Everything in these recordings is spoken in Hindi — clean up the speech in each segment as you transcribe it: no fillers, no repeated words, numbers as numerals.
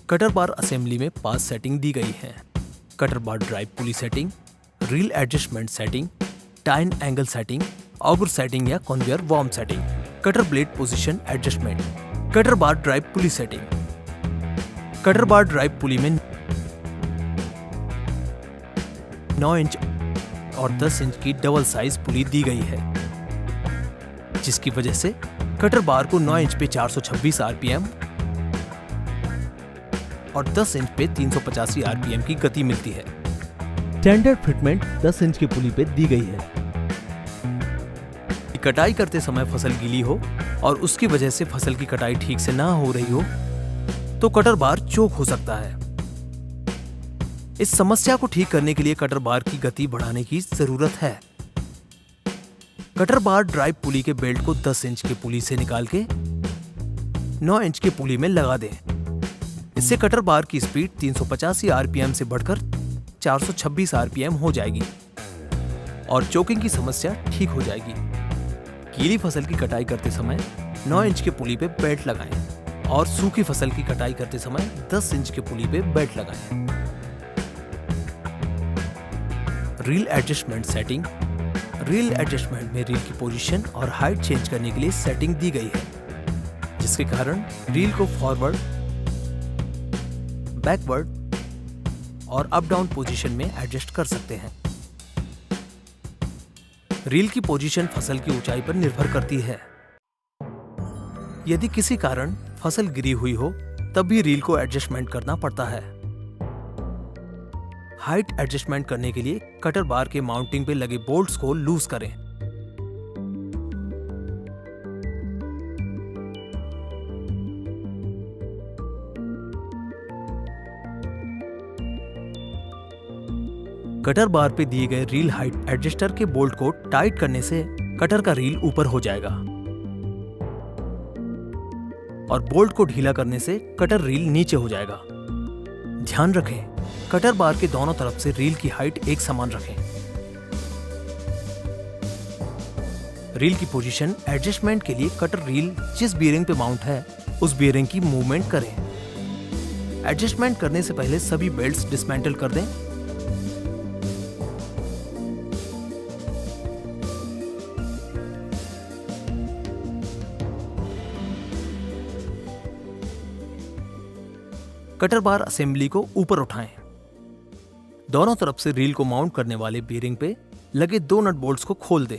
कटर बार असेंबली में 5 सेटिंग दी गई हैं। Cutter bar drive pulley setting, reel adjustment setting, tine angle setting, auger setting या conveyor worm setting, cutter blade position adjustment, cutter bar drive pulley setting. Cutter bar drive pulley में 9 इंच और 10 इंच की डबल साइज पुली दी गई है, जिसकी वजह से कटर बार को 9 इंच पे 426 आरपीएम और 10 इंच पे 385 आरपीएम की गति मिलती है। स्टैंडर्ड फिटमेंट 10 इंच की पुली पे दी गई है। कटाई करते समय फसल गीली हो और उसकी वजह से फसल की कटाई ठीक से ना हो रही हो तो कटर बार चोक हो सकता है। इस समस्या को ठीक करने के लिए कटर बार की गति बढ़ाने की जरूरत है। कटर बार ड्राइव पुली के बेल्ट को 10 इंच के पुली से निकाल के 9 इंच के पुली में लगा दें। इससे कटर बार की स्पीड 385 आरपीएम से बढ़कर 426 आरपीएम हो जाएगी और चोकिंग की समस्या ठीक हो जाएगी। गीली फसल की कटाई करते समय 9 इंच के पुली पे बेल्ट लगाएं और सूखी फसल की कटाई करते समय 10 इंच के पुली पे बेल्ट लगाएं। Reel adjustment setting. Reel adjustment में रील की पोजीशन और हाइट चेंज करने के लिए सेटिंग दी गई है, जिसके कारण रील को फॉरवर्ड, बैकवर्ड और अप डाउन पोजीशन में एडजस्ट कर सकते हैं। रील की पोजीशन फसल की ऊंचाई पर निर्भर करती है। यदि किसी कारण फसल गिरी हुई हो तब भी रील को एडजस्टमेंट करना पड़ता है। हाइट एडजस्टमेंट करने के लिए कटर बार के माउंटिंग पे लगे बोल्ट्स को लूज करें। कटर बार पे दिए गए रील हाइट एडजस्टर के बोल्ट को टाइट करने से कटर का रील ऊपर हो जाएगा और बोल्ट को ढीला करने से कटर रील नीचे हो जाएगा। ध्यान रखें, कटर बार के दोनों तरफ से रील की हाइट एक समान रखें। रील की पोजीशन एडजस्टमेंट के लिए कटर रील जिस बीयरिंग पे माउंट है उस बीयरिंग की मूवमेंट करें। एडजस्टमेंट करने से पहले सभी बेल्ट्स डिसमेंटल कर दें। कटर बार असेंबली को ऊपर उठाएं। दोनों तरफ से रील को माउंट करने वाले बीयरिंग पे लगे 2 नट बोल्ट्स को खोल दें।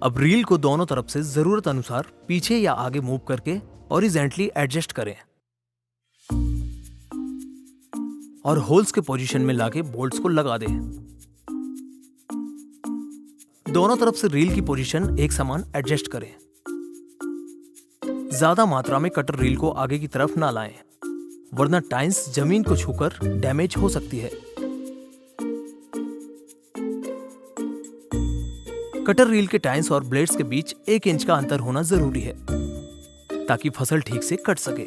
अब रील को दोनों तरफ से जरूरत अनुसार पीछे या आगे मूव करके हॉरिजॉन्टली एडजस्ट करें और होल्स के पोजीशन में लाके बोल्ट्स को लगा दें। दोनों तरफ से रील की पोजीशन एक समान एडजस्ट करें। ज्यादा मात्रा में कटर रील को आगे की तरफ ना लाएं, वरना टाइन्स जमीन को छूकर डैमेज हो सकती है। कटर रील के टाइन्स और ब्लेड्स के बीच 1 इंच का अंतर होना जरूरी है ताकि फसल ठीक से कट सके।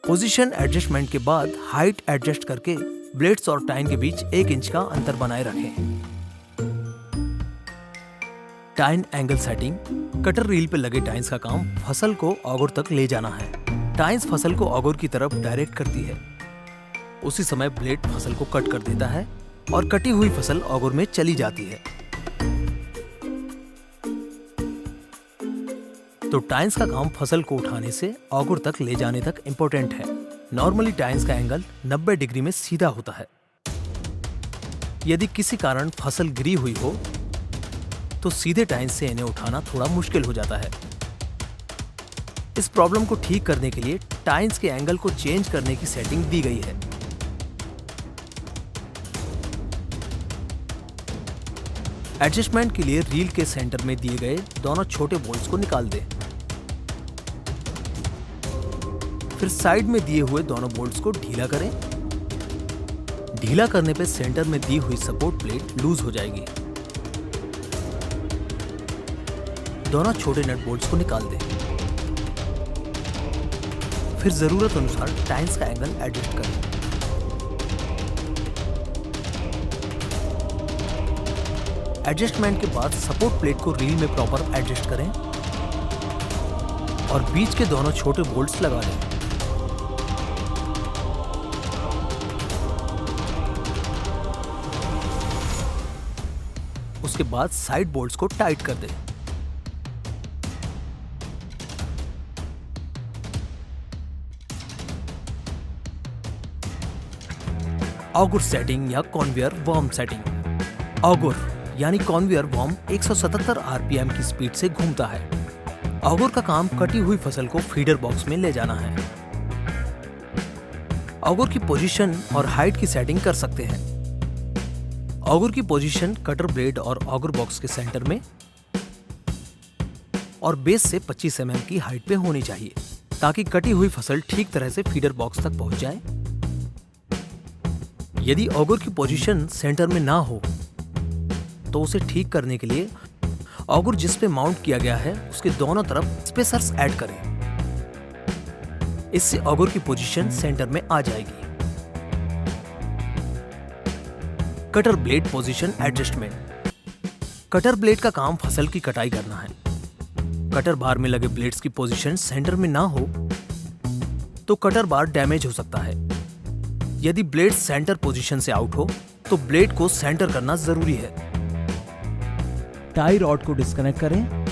पोजीशन एडजस्टमेंट के बाद हाइट एडजस्ट करके ब्लेड्स और टाइन के बीच 1 इंच का अंतर बनाए रखें। टाइन एंगल सेटिंग। कटर रील पे लगे टाइन्स का काम फसल को ऑगर तक ले जाना है। टाइन्स फसल को ऑगर की तरफ डायरेक्ट करती है। उसी समय ब्लेड फसल को कट कर देता है और कटी हुई फसल ऑगर में चली जाती है। तो टाइन्स का काम फसल को उठाने से ऑगर तक ले जाने तक इंपॉर्टेंट है। नॉर्मली टाइन्स का एंगल 90 डिग्री में सीधा होता है। यदि किसी कारण फसल गिरी हुई हो तो सीधे टाइन्स से इन्हें उठाना थोड़ा मुश्किल हो जाता है। इस प्रॉब्लम को ठीक करने के लिए टाइन्स के एंगल को चेंज करने की सेटिंग दी गई है। एडजस्टमेंट के लिए रील के सेंटर में दिए गए दोनों छोटे बोल्ट्स को निकाल दें। फिर साइड में दिए हुए दोनों बोल्ट्स को ढीला करें। ढीला करने पर सेंटर में दी हुई सपोर्ट प्लेट लूज हो जाएगी। दोनों छोटे नट बोल्ट्स को निकाल दें। फिर जरूरत अनुसार टाइन्स का एंगल एडजस्ट करें। एडजस्टमेंट के बाद सपोर्ट प्लेट को रील में प्रॉपर एडजस्ट करें और बीच के दोनों छोटे बोल्ट्स लगा लें। उसके बाद साइड बोल्ट्स को टाइट कर दें। ऑगर सेटिंग या कन्वेयर वर्म सेटिंग। ऑगर यानी कन्वेयर वर्म 177 आरपीएम की स्पीड से घूमता है। ऑगर का काम कटी हुई फसल को फीडर बॉक्स में ले जाना है। ऑगर की पोजीशन और हाइट की सेटिंग कर सकते हैं। ऑगर की पोजीशन कटर ब्लेड और ऑगर बॉक्स के सेंटर में और बेस से 25 mm की हाइट पे होनी चाहिए ताकि कटी हुई फसल ठीक तरह से फीडर बॉक्स तक पहुंच जाए। यदि ऑगर की पोजीशन सेंटर में ना हो तो उसे ठीक करने के लिए ऑगर जिस पे माउंट किया गया है उसके दोनों तरफ स्पेसर्स ऐड करें। इससे ऑगर की पोजीशन सेंटर में आ जाएगी। Cutter blade position adjustment. Cutter blade का काम फसल की कटाई करना है। कटर बार में लगे ब्लेड्स की पोजीशन सेंटर में ना हो तो कटर बार डैमेज हो सकता है। यदि ब्लेड सेंटर पोजीशन से आउट हो तो ब्लेड को सेंटर करना जरूरी है। टाई रॉड को डिस्कनेक्ट करें।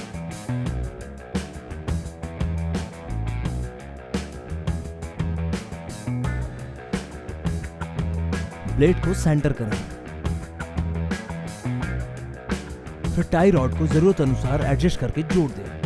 ब्लेड को सेंटर करें। फिर टाई रॉड को जरूरत अनुसार एडजस्ट करके जोड़ दें।